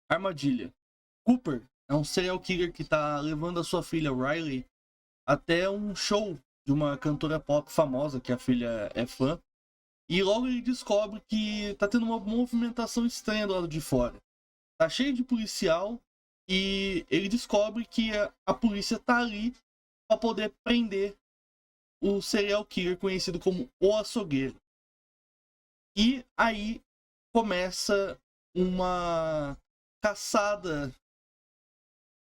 Armadilha. Cooper é um serial killer que tá levando a sua filha Riley até um show de uma cantora pop famosa, que a filha é fã. E logo ele descobre que tá tendo uma movimentação estranha do lado de fora. Tá cheio de policial e ele descobre que a polícia tá ali para poder prender o serial killer conhecido como o Açougueiro. E aí começa uma caçada,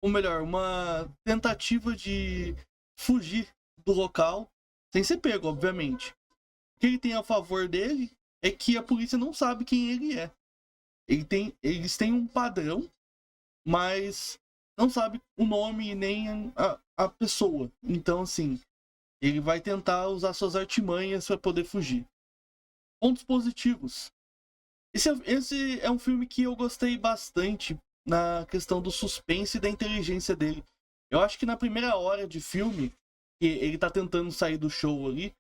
ou melhor, uma tentativa de fugir do local sem ser pego, obviamente. O que ele tem a favor dele é que a polícia não sabe quem ele é. Eles têm um padrão, mas não sabe o nome nem a pessoa. Então, assim, ele vai tentar usar suas artimanhas para poder fugir. Pontos positivos. Esse é um filme que eu gostei bastante na questão do suspense e da inteligência dele. Eu acho que na primeira hora de filme, que ele tá tentando sair do show ali,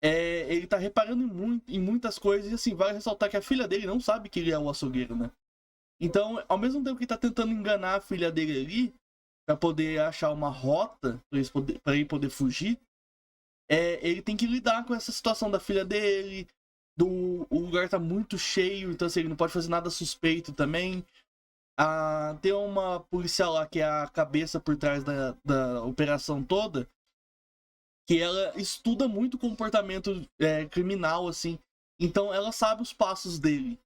ele tá reparando em muitas coisas e assim, vale ressaltar que a filha dele não sabe que ele é o açougueiro, né? Então, ao mesmo tempo que ele tá tentando enganar a filha dele ali, pra poder achar uma rota pra ele poder fugir, ele tem que lidar com essa situação da filha dele, o lugar tá muito cheio, então assim, ele não pode fazer nada suspeito também. Tem uma policial lá que é a cabeça por trás da operação toda, que ela estuda muito o comportamento criminal, assim. Então ela sabe os passos dele.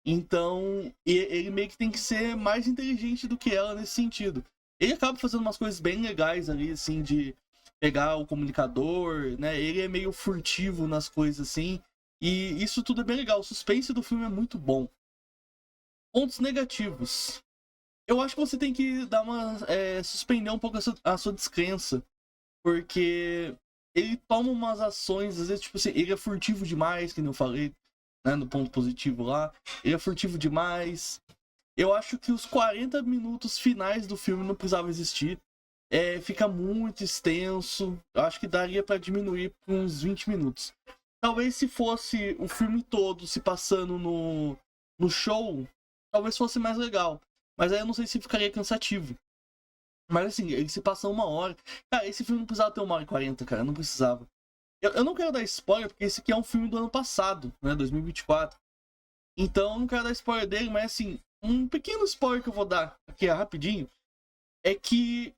Então ele meio que tem que ser mais inteligente do que ela nesse sentido. Ele acaba fazendo umas coisas bem legais ali, assim, de pegar o comunicador, né? Ele é meio furtivo nas coisas, assim. E isso tudo é bem legal. O suspense do filme é muito bom. Pontos negativos. Eu acho que você tem que dar uma. Suspender um pouco a sua descrença. Porque ele toma umas ações, às vezes, tipo assim, ele é furtivo demais, que nem eu falei, né, no ponto positivo lá. Ele é furtivo demais. Eu acho que os 40 minutos finais do filme não precisava existir. Fica muito extenso. Eu acho que daria pra diminuir por uns 20 minutos. Talvez se fosse o filme todo se passando no show, talvez fosse mais legal. Mas aí eu não sei se ficaria cansativo. Mas assim, ele se passa 1 hora. Cara, esse filme não precisava ter 1 hora e 40, cara. Não precisava. Eu não quero dar spoiler, porque esse aqui é um filme do ano passado, né? 2024. Então eu não quero dar spoiler dele, mas assim, um pequeno spoiler que eu vou dar aqui rapidinho é que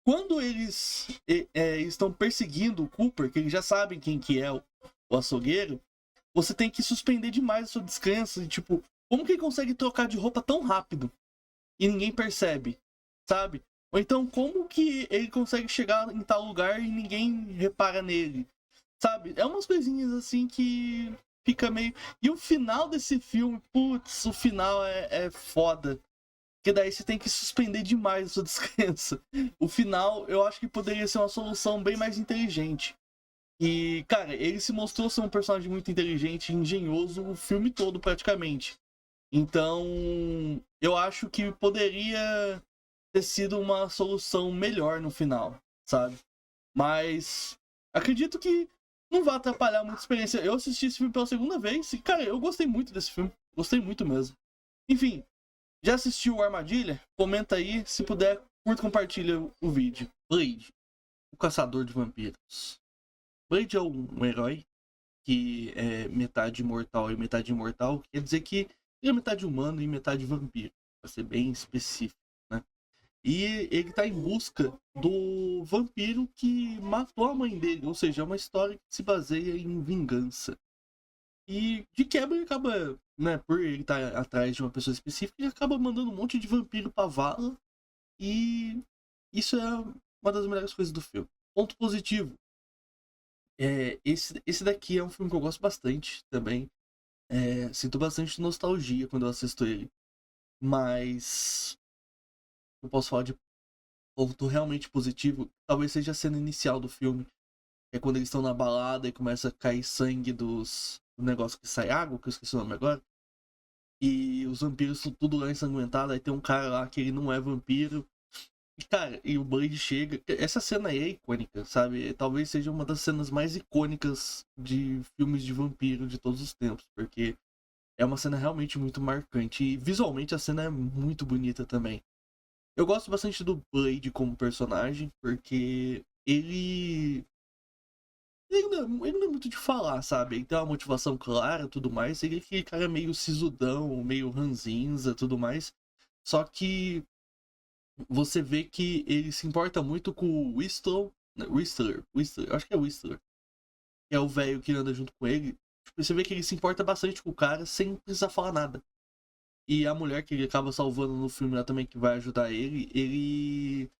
quando eles estão perseguindo o Cooper, que eles já sabem quem que é o açougueiro, você tem que suspender demais a sua descrença. E, tipo, como que ele consegue trocar de roupa tão rápido e ninguém percebe, sabe? Ou então, como que ele consegue chegar em tal lugar e ninguém repara nele, sabe? É umas coisinhas assim que fica meio... E o final desse filme, putz, o final é foda. Porque daí você tem que suspender demais a sua descrença. O final, eu acho que poderia ser uma solução bem mais inteligente. E, cara, ele se mostrou ser um personagem muito inteligente e engenhoso o filme todo, praticamente. Então, eu acho que poderia ter sido uma solução melhor no final, sabe? Mas acredito que não vai atrapalhar muita experiência. Eu assisti esse filme pela segunda vez e, cara, eu gostei muito desse filme. Gostei muito mesmo. Enfim, já assistiu o Armadilha? Comenta aí. Se puder, curta e compartilha o vídeo. Blade, o caçador de vampiros. Blade é um herói que é metade mortal e metade imortal. Quer dizer que ele é metade humano e metade vampiro. Pra ser bem específico, né? E ele tá em busca do vampiro que matou a mãe dele. Ou seja, é uma história que se baseia em vingança. E de quebra ele acaba, né, por ele estar atrás de uma pessoa específica, ele acaba mandando um monte de vampiro pra vala. E isso é uma das melhores coisas do filme. Ponto positivo. Esse daqui é um filme que eu gosto bastante também. Sinto bastante nostalgia quando eu assisto ele. Mas eu posso falar de ponto realmente positivo. Talvez seja a cena inicial do filme. É quando eles estão na balada e começa a cair sangue do negócio que sai água, que eu esqueci o nome agora. E os vampiros estão tudo lá ensanguentados. Aí tem um cara lá que ele não é vampiro. E, cara, e o Blade chega. Essa cena é icônica, sabe? Talvez seja uma das cenas mais icônicas de filmes de vampiro de todos os tempos. Porque é uma cena realmente muito marcante. E visualmente a cena é muito bonita também. Eu gosto bastante do Blade como personagem, porque ele não é muito de falar, sabe? Ele tem uma motivação clara, tudo mais. Ele é aquele cara meio sisudão, meio ranzinza, tudo mais. Só que você vê que ele se importa muito com o Whistler, acho que é Whistler, que é o velho que anda junto com ele. Tipo, você vê que ele se importa bastante com o cara sem precisar falar nada. E a mulher que ele acaba salvando no filme lá também, que vai ajudar ele.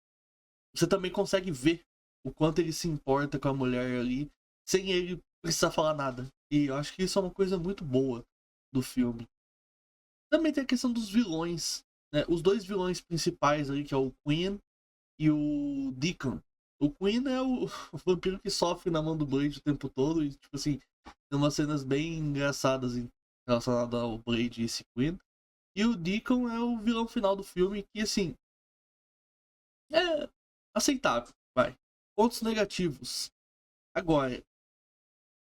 Você também consegue ver o quanto ele se importa com a mulher ali, sem ele precisar falar nada. E eu acho que isso é uma coisa muito boa do filme. Também tem a questão dos vilões, né? Os dois vilões principais ali, que é o Queen e o Deacon. O Queen é o, o vampiro que sofre na mão do Blade o tempo todo. E, tipo assim, tem umas cenas bem engraçadas relacionadas ao Blade e esse Queen. E o Deacon é o vilão final do filme, que, assim, é aceitável, vai. Pontos negativos. Agora,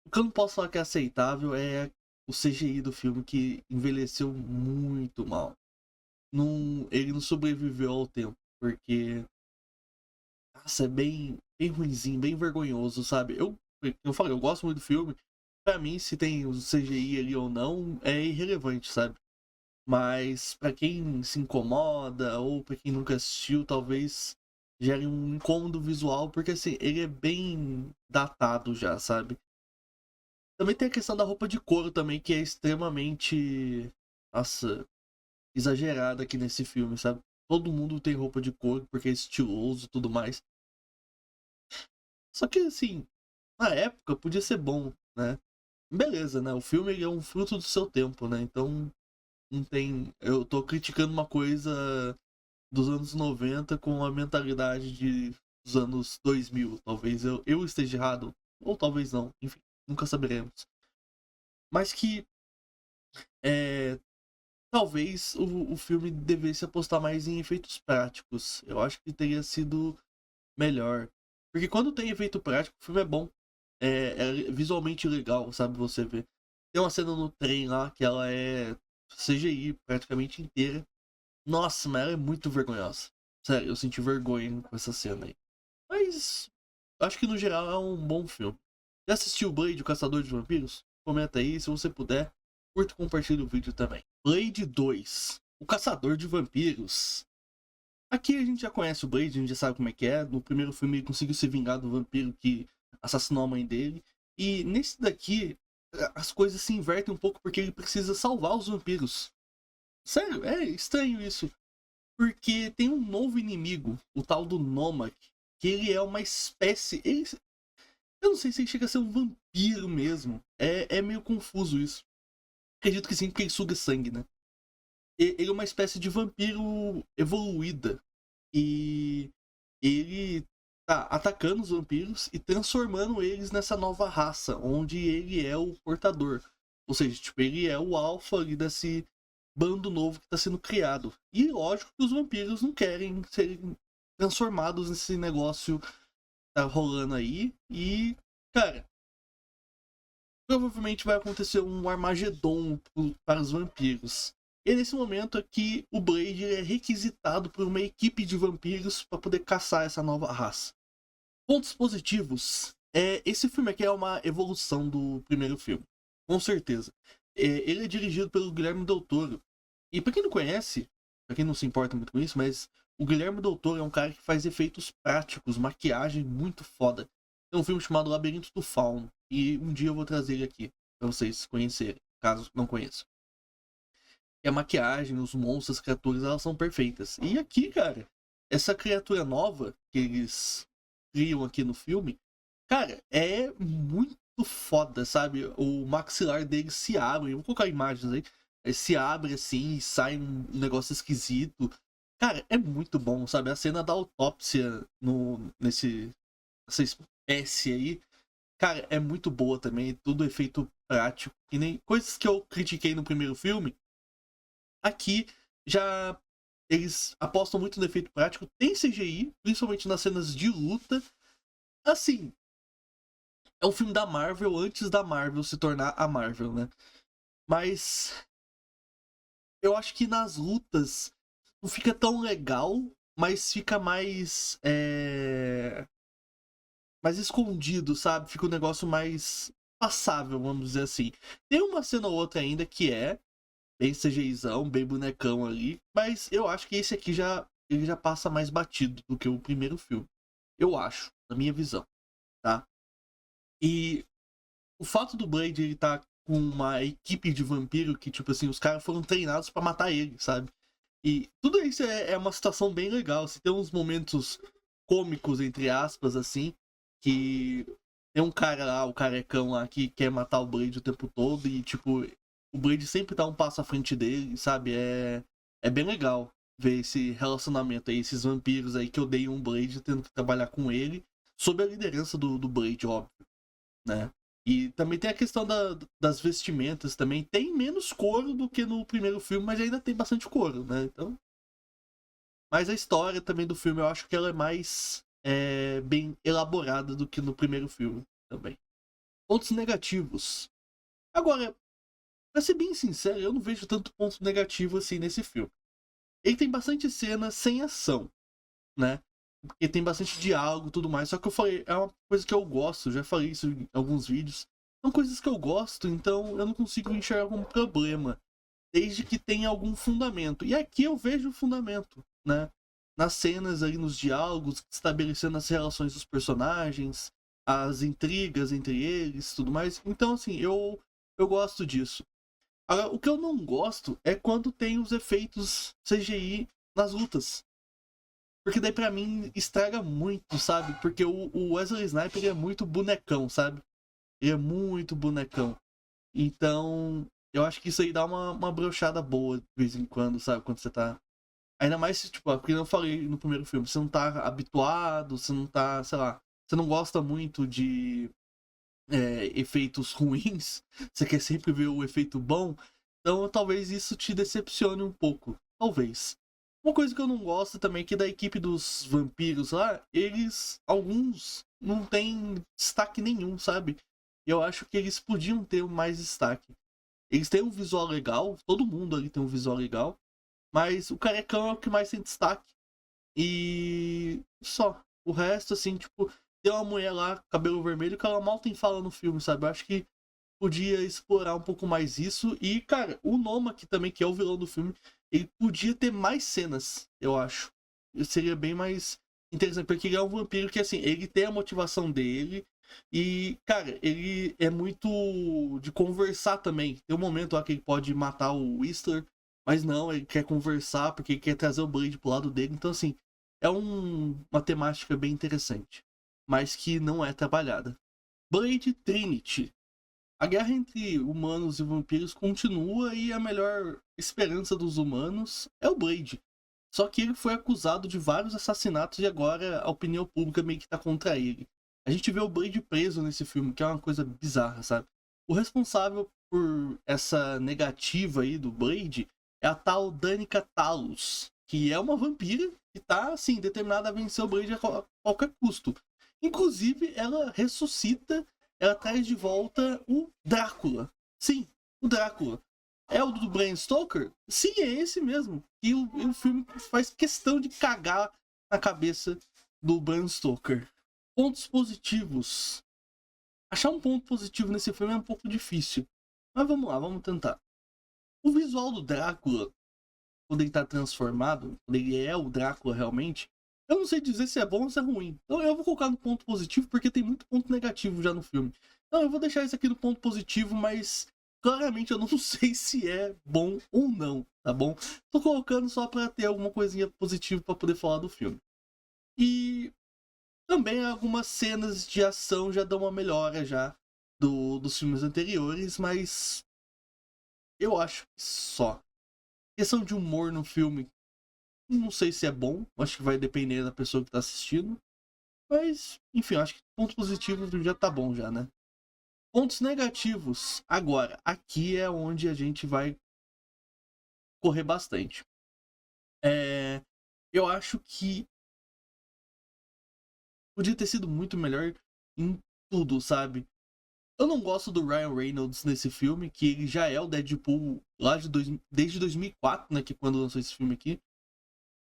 o que eu não posso falar que é aceitável é o CGI do filme, que envelheceu muito mal. Ele não sobreviveu ao tempo, porque nossa, é bem ruinzinho, bem vergonhoso, sabe? Eu falei, eu gosto muito do filme. Pra mim, se tem o CGI ali ou não, é irrelevante, sabe? Mas pra quem se incomoda, ou pra quem nunca assistiu, talvez gere um incômodo visual, porque assim, ele é bem datado já, sabe? Também tem a questão da roupa de couro também, que é extremamente, nossa, exagerada aqui nesse filme, sabe? Todo mundo tem roupa de couro porque é estiloso e tudo mais. Só que assim, na época podia ser bom, né? Beleza, né? O filme ele é um fruto do seu tempo, né? Então não tem. Eu tô criticando uma coisa dos anos 90 com a mentalidade dos anos 2000. Talvez eu esteja errado, ou talvez não. Enfim, nunca saberemos. Mas que é, talvez o filme devesse apostar mais em efeitos práticos. Eu acho que teria sido melhor. Porque quando tem efeito prático, o filme é bom. É visualmente legal, sabe? Você ver. Tem uma cena no trem lá que ela é CGI praticamente inteira. Nossa, mas ela é muito vergonhosa. Sério, eu senti vergonha com essa cena aí. Mas acho que no geral é um bom filme. Já assistiu Blade, o Caçador de Vampiros? Comenta aí, se você puder. Curta e compartilha o vídeo também. Blade 2, o Caçador de Vampiros. Aqui a gente já conhece o Blade, a gente já sabe como é que é. No primeiro filme ele conseguiu se vingar do vampiro que assassinou a mãe dele. E nesse daqui, as coisas se invertem um pouco porque ele precisa salvar os vampiros. Sério, é estranho isso. Porque tem um novo inimigo, o tal do Nomak, que ele é uma espécie. Eu não sei se ele chega a ser um vampiro mesmo. É meio confuso isso. Acredito que sim, porque ele suga sangue, né? Ele é uma espécie de vampiro evoluída. E ele tá atacando os vampiros e transformando eles nessa nova raça, onde ele é o portador. Ou seja, tipo, ele é o alfa ali desse bando novo que está sendo criado. E lógico que os vampiros não querem ser transformados nesse negócio que tá rolando aí. E, cara, provavelmente vai acontecer um Armagedon para os vampiros. E é nesse momento aqui o Blade é requisitado por uma equipe de vampiros para poder caçar essa nova raça. Pontos positivos. Esse filme aqui é uma evolução do primeiro filme. Com certeza. Ele é dirigido pelo Guilherme Del Toro. E pra quem não conhece, pra quem não se importa muito com isso, mas o Guilherme Del Toro é um cara que faz efeitos práticos, maquiagem muito foda. Tem um filme chamado Labirinto do Fauno. E um dia eu vou trazer ele aqui pra vocês conhecerem, caso não conheçam. E a maquiagem, os monstros, as criaturas, elas são perfeitas. E aqui, cara, essa criatura nova que eles criam aqui no filme, cara, é muito foda, sabe? O maxilar dele se abre. Eu vou colocar imagens aí. Se abre assim e sai um negócio esquisito. Cara, é muito bom, sabe? A cena da autópsia nessa espécie aí. Cara, é muito boa também. Tudo efeito prático. E nem coisas que eu critiquei no primeiro filme. Aqui já eles apostam muito no efeito prático. Tem CGI, principalmente nas cenas de luta. Assim, é um filme da Marvel antes da Marvel se tornar a Marvel, né? Mas eu acho que nas lutas não fica tão legal, mas fica mais escondido, sabe? Fica um negócio mais passável, vamos dizer assim. Tem uma cena ou outra ainda que é bem CGIzão, bem bonecão ali, mas eu acho que esse aqui ele já passa mais batido do que o primeiro filme. Eu acho, na minha visão, tá? E o fato do Blade ele tá com uma equipe de vampiro que, tipo assim, os caras foram treinados pra matar ele, sabe? E tudo isso é uma situação bem legal. Assim, tem uns momentos cômicos, entre aspas, assim, que tem um cara lá, o carecão lá, que quer matar o Blade o tempo todo e, tipo, o Blade sempre tá um passo à frente dele, sabe? É bem legal ver esse relacionamento aí, esses vampiros aí que odeiam o Blade tendo que trabalhar com ele, sob a liderança do Blade, óbvio, né? E também tem a questão das vestimentas também. Tem menos couro do que no primeiro filme, mas ainda tem bastante couro, né? Então, mas a história também do filme, eu acho que ela é mais bem elaborada do que no primeiro filme também. Pontos negativos. Agora, pra ser bem sincero, eu não vejo tanto ponto negativo assim nesse filme. Ele tem bastante cena sem ação, né? Porque tem bastante diálogo e tudo mais. Só que eu falei, é uma coisa que eu gosto, já falei isso em alguns vídeos. São coisas que eu gosto, então eu não consigo enxergar como problema. Desde que tenha algum fundamento. E aqui eu vejo o fundamento, né? Nas cenas ali, nos diálogos, estabelecendo as relações dos personagens, as intrigas entre eles, tudo mais. Então, assim, eu gosto disso. Agora, o que eu não gosto é quando tem os efeitos CGI nas lutas. Porque daí pra mim estraga muito, sabe? Porque o Wesley Snipes ele é muito bonecão, sabe? Ele é muito bonecão. Então, eu acho que isso aí dá uma brochada boa de vez em quando, sabe? Quando você tá. Ainda mais se, tipo, porque eu falei no primeiro filme, você não tá habituado, você não tá, sei lá, você não gosta muito de efeitos ruins, você quer sempre ver o efeito bom, então talvez isso te decepcione um pouco. Talvez. Uma coisa que eu não gosto também é que da equipe dos vampiros lá, alguns, não tem destaque nenhum, sabe? Eu acho que eles podiam ter mais destaque. Eles têm um visual legal, todo mundo ali tem um visual legal, mas o carecão é o que mais tem destaque. E só. O resto, assim, tipo, tem uma mulher lá, cabelo vermelho, que ela mal tem fala no filme, sabe? Eu acho que podia explorar um pouco mais isso. E, cara, o Noma aqui também, que é o vilão do filme, ele podia ter mais cenas, eu acho. Seria bem mais interessante, porque ele é um vampiro que, assim, ele tem a motivação dele. E, cara, ele é muito de conversar também. Tem um momento lá que ele pode matar o Whistler, mas não, ele quer conversar porque ele quer trazer o Blade pro lado dele. Então, assim, é uma temática bem interessante, mas que não é trabalhada. Blade Trinity. A guerra entre humanos e vampiros continua e a melhor esperança dos humanos é o Blade. Só que ele foi acusado de vários assassinatos e agora a opinião pública meio que tá contra ele. A gente vê o Blade preso nesse filme, que é uma coisa bizarra, sabe? O responsável por essa negativa aí do Blade é a tal Danica Talos, que é uma vampira que tá, assim, determinada a vencer o Blade a qualquer custo. Inclusive, ela ressuscita, ela traz de volta o Drácula. Sim, o Drácula. É o do Bram Stoker? Sim, é esse mesmo. E o filme faz questão de cagar na cabeça do Bram Stoker. Pontos positivos. Achar um ponto positivo nesse filme é um pouco difícil. Mas vamos lá, vamos tentar. O visual do Drácula, quando ele tá transformado, quando ele é o Drácula realmente, eu não sei dizer se é bom ou se é ruim. Então eu vou colocar no ponto positivo porque tem muito ponto negativo já no filme. Então eu vou deixar isso aqui no ponto positivo, mas claramente eu não sei se é bom ou não, tá bom? Tô colocando só pra ter alguma coisinha positiva pra poder falar do filme. E também algumas cenas de ação já dão uma melhora já dos filmes anteriores, mas eu acho que só. Questão de humor no filme, não sei se é bom, acho que vai depender da pessoa que tá assistindo. Mas, enfim, acho que pontos positivos já tá bom já, né? Pontos negativos. Agora, aqui é onde a gente vai correr bastante. Eu acho que podia ter sido muito melhor em tudo, sabe? Eu não gosto do Ryan Reynolds nesse filme, que ele já é o Deadpool lá desde 2004, né, que é quando lançou esse filme aqui.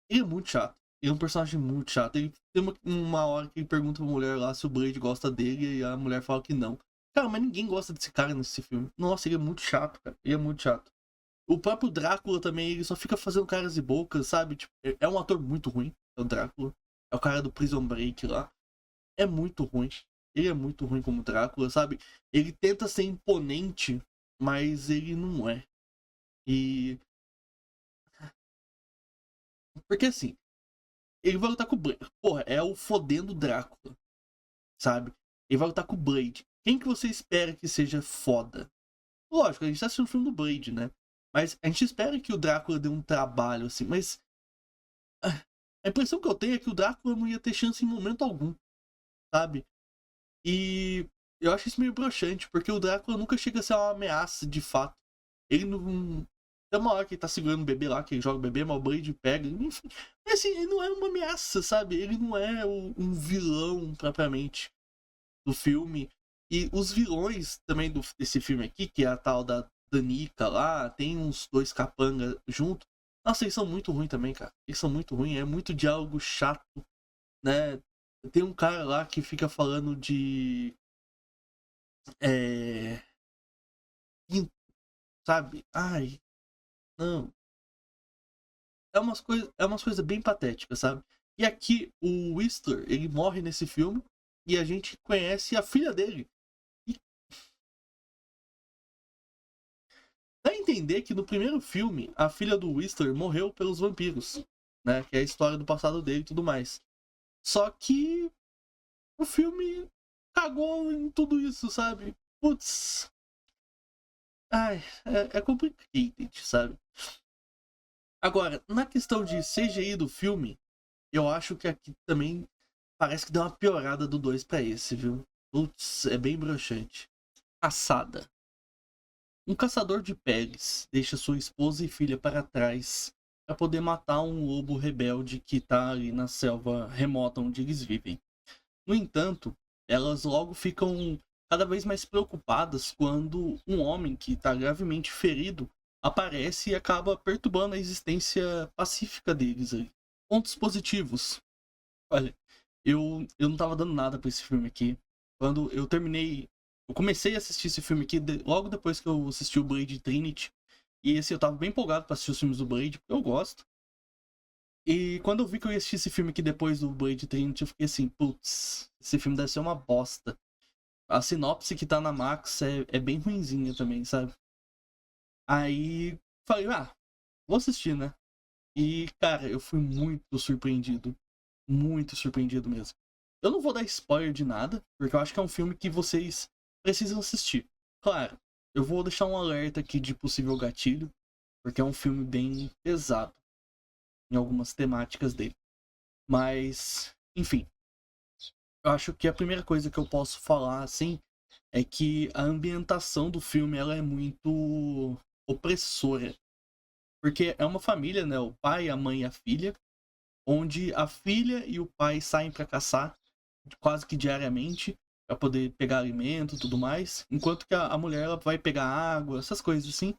Ele é muito chato. Ele é um personagem muito chato. Ele tem uma hora que ele pergunta pra mulher lá se o Blade gosta dele e a mulher fala que não. Cara, mas ninguém gosta desse cara nesse filme. Nossa, ele é muito chato, cara. Ele é muito chato. O próprio Drácula também, ele só fica fazendo caras e bocas, sabe? Tipo, é um ator muito ruim, é o Drácula. É o cara do Prison Break lá. É muito ruim. Ele é muito ruim como Drácula, sabe? Ele tenta ser imponente, mas ele não é. E. Porque assim, ele vai lutar com o Blade. Porra, é o fodendo Drácula, sabe? Ele vai lutar com o Blade. Quem que você espera que seja foda? Lógico, a gente tá assistindo o filme do Blade, né? Mas a gente espera que o Drácula dê um trabalho, assim, mas. A impressão que eu tenho é que o Drácula não ia ter chance em momento algum, sabe? E eu acho isso meio broxante, porque o Drácula nunca chega a ser uma ameaça de fato. Ele não. Tem uma hora que ele tá segurando o bebê lá, que ele joga o bebê, mas o Blade pega. Enfim. Mas assim, ele não é uma ameaça, sabe? Ele não é um vilão propriamente do filme. E os vilões também desse filme aqui, que é a tal da Danica lá, tem uns dois capanga junto. Nossa, eles são muito ruins também, cara. Eles são muito ruins, é muito diálogo chato, né? Tem um cara lá que fica falando de. É. Sabe? Ai, não. É umas coisas bem patéticas, sabe? E aqui o Whistler, ele morre nesse filme e a gente conhece a filha dele. E dá a entender que no primeiro filme a filha do Whistler morreu pelos vampiros, né? Que é a história do passado dele e tudo mais. Só que o filme cagou em tudo isso, sabe? Putz. Ai, é complicated, sabe? Agora, na questão de CGI do filme, eu acho que aqui também parece que deu uma piorada do 2 pra esse, viu? Putz, é bem broxante. Caçada. Um caçador de peles deixa sua esposa e filha para trás para poder matar um lobo rebelde que tá ali na selva remota onde eles vivem. No entanto, elas logo ficam cada vez mais preocupadas quando um homem que está gravemente ferido aparece e acaba perturbando a existência pacífica deles ali. Pontos positivos. Olha, eu não tava dando nada pra esse filme aqui. Quando eu terminei. Eu comecei a assistir esse filme aqui logo depois que eu assisti o Blade Trinity. E esse eu tava bem empolgado pra assistir os filmes do Blade, porque eu gosto. E quando eu vi que eu ia assistir esse filme aqui depois do Blade Trinity, eu fiquei assim, putz, esse filme deve ser uma bosta. A sinopse que tá na Max é bem ruinzinha também, sabe? Aí falei, vou assistir, né? E, cara, eu fui muito surpreendido. Muito surpreendido mesmo. Eu não vou dar spoiler de nada, porque eu acho que é um filme que vocês precisam assistir. Claro, eu vou deixar um alerta aqui de possível gatilho, porque é um filme bem pesado em algumas temáticas dele. Mas, enfim, eu acho que a primeira coisa que eu posso falar, assim, é que a ambientação do filme ela é muito opressora. Porque é uma família, né? O pai, a mãe e a filha, onde a filha e o pai saem para caçar quase que diariamente para poder pegar alimento e tudo mais, enquanto que a mulher ela vai pegar água, essas coisas assim.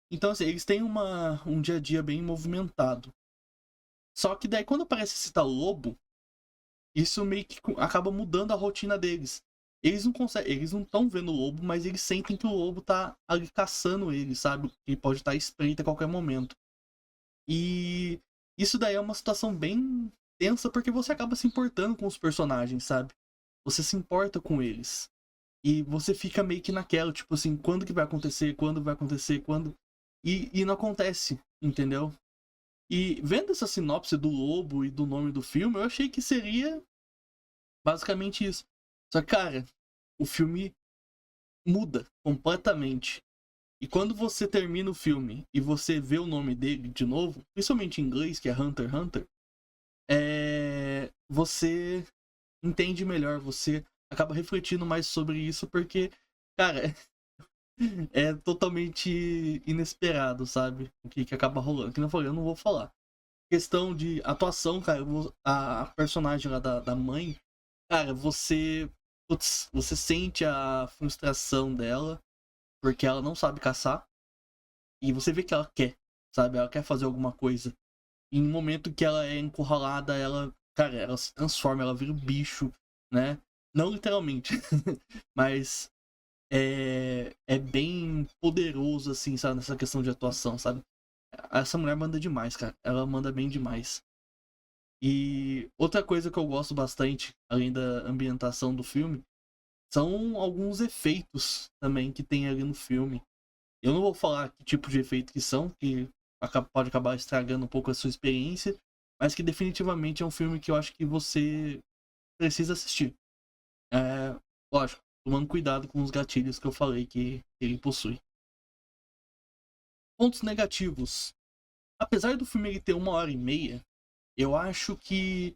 Então, assim, eles têm um dia a dia bem movimentado. Só que daí quando aparece esse tal lobo, isso meio que acaba mudando a rotina deles. Eles não conseguem, eles não estão vendo o lobo, mas eles sentem que o lobo tá ali caçando eles, sabe? Ele pode estar à espreita a qualquer momento. E isso daí é uma situação bem tensa porque você acaba se importando com os personagens, sabe? Você se importa com eles. E você fica meio que naquela, tipo assim, quando que vai acontecer? Quando vai acontecer? Quando? E não acontece, entendeu? E vendo essa sinopse do lobo e do nome do filme, eu achei que seria basicamente isso. Só que, cara, o filme muda completamente. E quando você termina o filme e você vê o nome dele de novo, principalmente em inglês, que é Hunter x Hunter, você entende melhor, você acaba refletindo mais sobre isso, porque, cara, é totalmente inesperado, sabe? O que acaba rolando. Que não falei, eu não vou falar. Questão de atuação, cara, a personagem lá da mãe, cara, você putz, você sente a frustração dela, porque ela não sabe caçar, e você vê que ela quer, sabe? Ela quer fazer alguma coisa. E em um momento que ela é encurralada, ela, cara, ela se transforma, ela vira um bicho, né? Não literalmente, mas é bem poderoso, assim, sabe? Nessa questão de atuação, sabe? Essa mulher manda demais, cara. Ela manda bem demais. E outra coisa que eu gosto bastante, além da ambientação do filme, são alguns efeitos também que tem ali no filme. Eu não vou falar que tipo de efeito que são, que pode acabar estragando um pouco a sua experiência, mas que definitivamente é um filme que eu acho que você precisa assistir. É, lógico, tomando cuidado com os gatilhos que eu falei que ele possui. Pontos negativos. Apesar do filme ele ter 1h30, eu acho que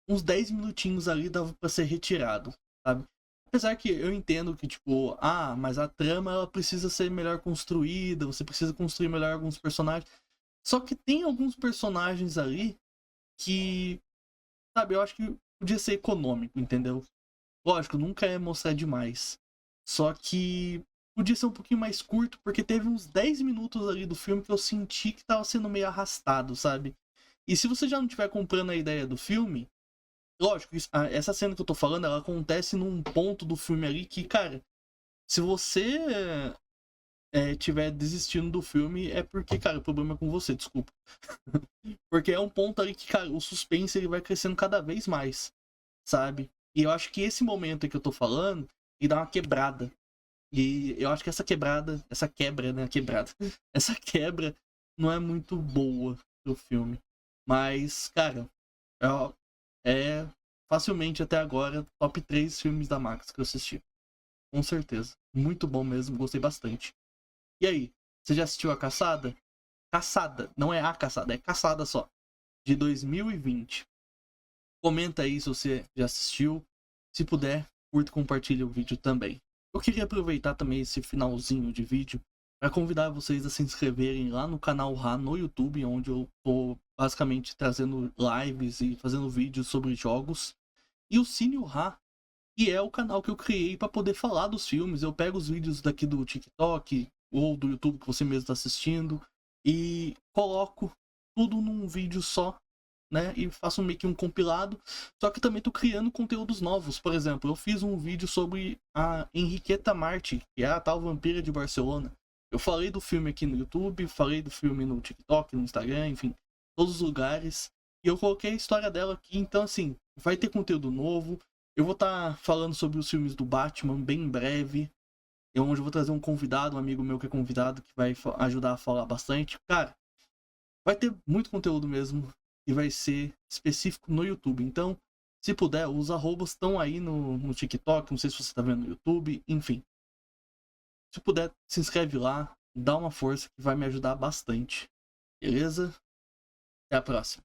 uns 10 minutinhos ali dava pra ser retirado, sabe? Apesar que eu entendo que, tipo, mas a trama ela precisa ser melhor construída, você precisa construir melhor alguns personagens. Só que tem alguns personagens ali que, sabe, eu acho que podia ser econômico, entendeu? Lógico, nunca é mostrar demais. Só que podia ser um pouquinho mais curto, porque teve uns 10 minutos ali do filme que eu senti que tava sendo meio arrastado, sabe? E se você já não estiver comprando a ideia do filme, lógico, essa cena que eu tô falando, ela acontece num ponto do filme ali que, cara, se você tiver desistindo do filme, é porque, cara, o problema é com você, desculpa. Porque é um ponto ali que, cara, o suspense ele vai crescendo cada vez mais, sabe? E eu acho que esse momento que eu tô falando, ele dá uma quebrada. E eu acho que essa quebra, né? Quebrada. Essa quebra não é muito boa do filme. Mas, cara, é facilmente até agora top 3 filmes da Max que eu assisti. Com certeza. Muito bom mesmo, gostei bastante. E aí, você já assistiu A Caçada? Caçada, não é A Caçada, é Caçada só. De 2020. Comenta aí se você já assistiu. Se puder, curta e compartilha o vídeo também. Eu queria aproveitar também esse finalzinho de vídeo para convidar vocês a se inscreverem lá no canal Rá no YouTube, onde eu tô basicamente trazendo lives e fazendo vídeos sobre jogos. E o Cine Rá, que é o canal que eu criei para poder falar dos filmes. Eu pego os vídeos daqui do TikTok ou do YouTube que você mesmo está assistindo e coloco tudo num vídeo só, né? E faço meio que um compilado. Só que também tô criando conteúdos novos. Por exemplo, eu fiz um vídeo sobre a Henriqueta Marti, que é a tal vampira de Barcelona. Eu falei do filme aqui no YouTube, falei do filme no TikTok, no Instagram, enfim, todos os lugares. E eu coloquei a história dela aqui. Então, assim, vai ter conteúdo novo. Eu vou estar falando sobre os filmes do Batman bem em breve. Onde eu vou trazer um convidado, um amigo meu que é convidado, que vai ajudar a falar bastante. Cara, vai ter muito conteúdo mesmo. E vai ser específico no YouTube. Então, se puder, os arrobas estão aí no TikTok. Não sei se você está vendo no YouTube. Enfim. Se puder, se inscreve lá. Dá uma força que vai me ajudar bastante. Beleza? Até a próxima.